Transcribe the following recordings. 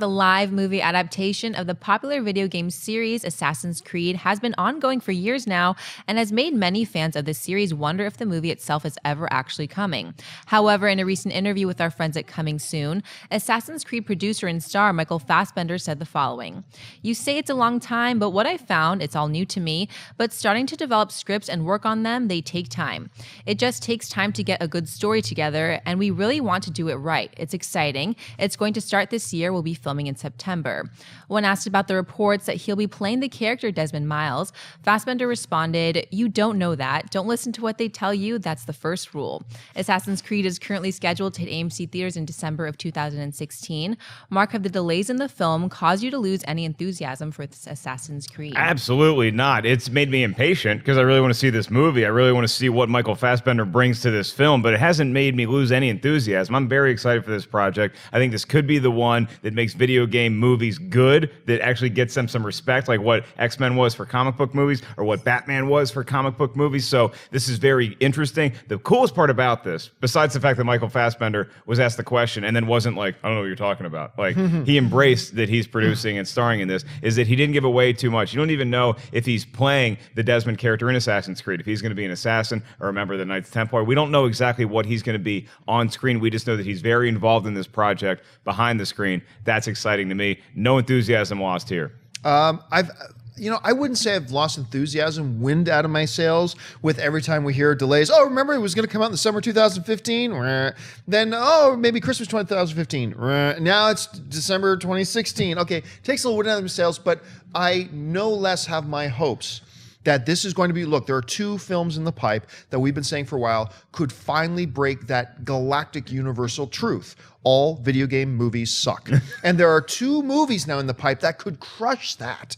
the live movie adaptation of the popular video game series Assassin's Creed has been ongoing for years now and has made many fans of the series wonder if the movie itself is ever actually coming. However, in a recent interview with our friends at ComingSoon, Assassin's Creed producer and star Michael Fassbender said the following: "You say it's a long time, but what I found, it's all new to me, but starting to develop scripts and work on them, they take time. It just takes time to get a good story together, and we really want to do it right. It's exciting. It's going to start this year. We'll be filming in September." When asked about the reports that he'll be playing the character Desmond Miles, Fassbender responded, "You don't know that. Don't listen to what they tell you. That's the first rule." Assassin's Creed is currently scheduled to hit AMC Theatres in December of 2016. Mark, have the delays in the film caused you to lose any enthusiasm for Assassin's Creed? Absolutely not. It's made me impatient because I really want to see this movie. I really want to see what Michael Fassbender brings to this film, but it hasn't made me lose any enthusiasm. I'm very excited for this project. I think this could be the one that makes video game movies good, that actually gets them some respect, like what X-Men was for comic book movies or what Batman was for comic book movies. So this is very interesting. The coolest part about this, besides the fact that Michael Fassbender was asked the question and then wasn't like, "I don't know what you're talking about." Like, he embraced that he's producing and starring in this, is that he didn't give away too much. You don't even know if he's playing the Desmond character in Assassin's Creed, if he's going to be an assassin or a member of the Knights Templar. We don't know exactly what he's going to be on screen. We just know that he's very involved in this project behind the screen. That's exciting to me. No enthusiasm lost here. I wouldn't say I've lost enthusiasm, wind out of my sails with every time we hear delays. Oh, remember it was going to come out in the summer 2015? Then, oh, maybe Christmas 2015. Now it's December 2016. Okay, takes a little wind out of my sails, but I no less have my hopes that this is going to be, look, there are two films in the pipe that we've been saying for a while could finally break that galactic universal truth. All video game movies suck. And there are two movies now in the pipe that could crush that.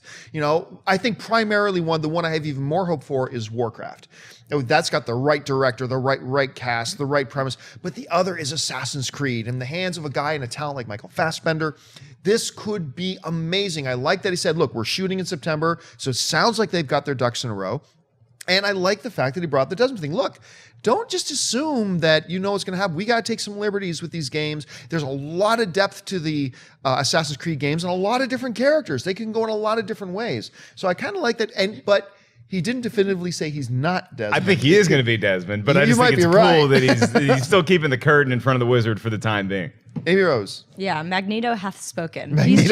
I think primarily the one I have even more hope for is Warcraft. That's got the right director, the right cast, the right premise. But the other is Assassin's Creed in the hands of a guy and a talent like Michael Fassbender. This could be amazing. I like that he said, look, we're shooting in September, so it sounds like they've got their ducks in a row. And I like the fact that he brought the Desmond thing. Look, don't just assume that you know what's going to happen. We got to take some liberties with these games. There's a lot of depth to the Assassin's Creed games and a lot of different characters. They can go in a lot of different ways. So I kind of like that. But he didn't definitively say he's not Desmond. I think he is going to be Desmond, but I just think it's cool that he's still keeping the curtain in front of the wizard for the time being. Amy Rose. Yeah, Magneto hath spoken. He's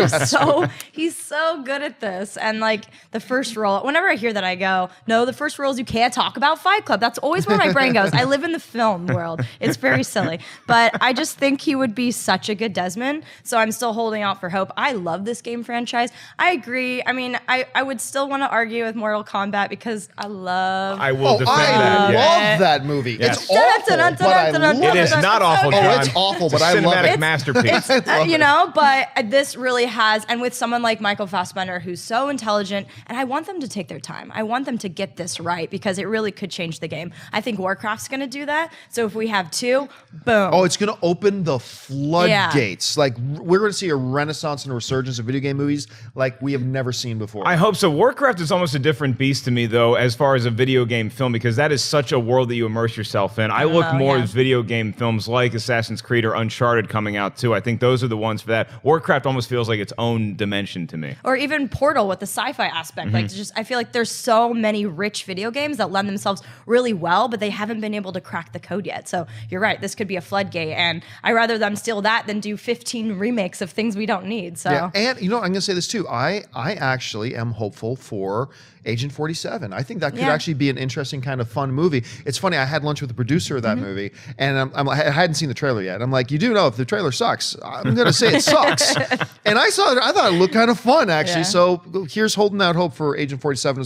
so good at this. And like the first role, whenever I hear that, I go, no, the first role is you can't talk about Fight Club. That's always where my brain goes. I live in the film world. It's very silly. But I just think he would be such a good Desmond. So I'm still holding out for hope. I love this game franchise. I agree. I mean, I would still want to argue with Mortal Kombat because I love love that movie. Yes. It's awful, but I love it. It is not awful, John. Oh, it's awful, but I love it. Masterpiece. But this really has, and with someone like Michael Fassbender who's so intelligent, and I want them to take their time. I want them to get this right because it really could change the game. I think Warcraft's going to do that. So if we have two, boom. Oh, it's going to open the floodgates. Like we're going to see a renaissance and a resurgence of video game movies like we have never seen before. I hope so. Warcraft is almost a different beast to me, though, as far as a video game film, because that is such a world that you immerse yourself in. I look more at video game films like Assassin's Creed or Uncharted coming out too. I think those are the ones for that. Warcraft almost feels like its own dimension to me. Or even Portal with the sci-fi aspect. Like I feel like there's so many rich video games that lend themselves really well, but they haven't been able to crack the code yet. So you're right, this could be a floodgate, and I'd rather them steal that than do 15 remakes of things we don't need. So yeah, and I'm going to say this too. I actually am hopeful for Agent 47. I think that could actually be an interesting kind of fun movie. It's funny, I had lunch with the producer of that movie, and I hadn't seen the trailer yet. I'm like, you do know if the trailer sucks, I'm going to say it sucks. And I saw it, I thought it looked kind of fun, actually. So here's holding out hope for Agent 47 as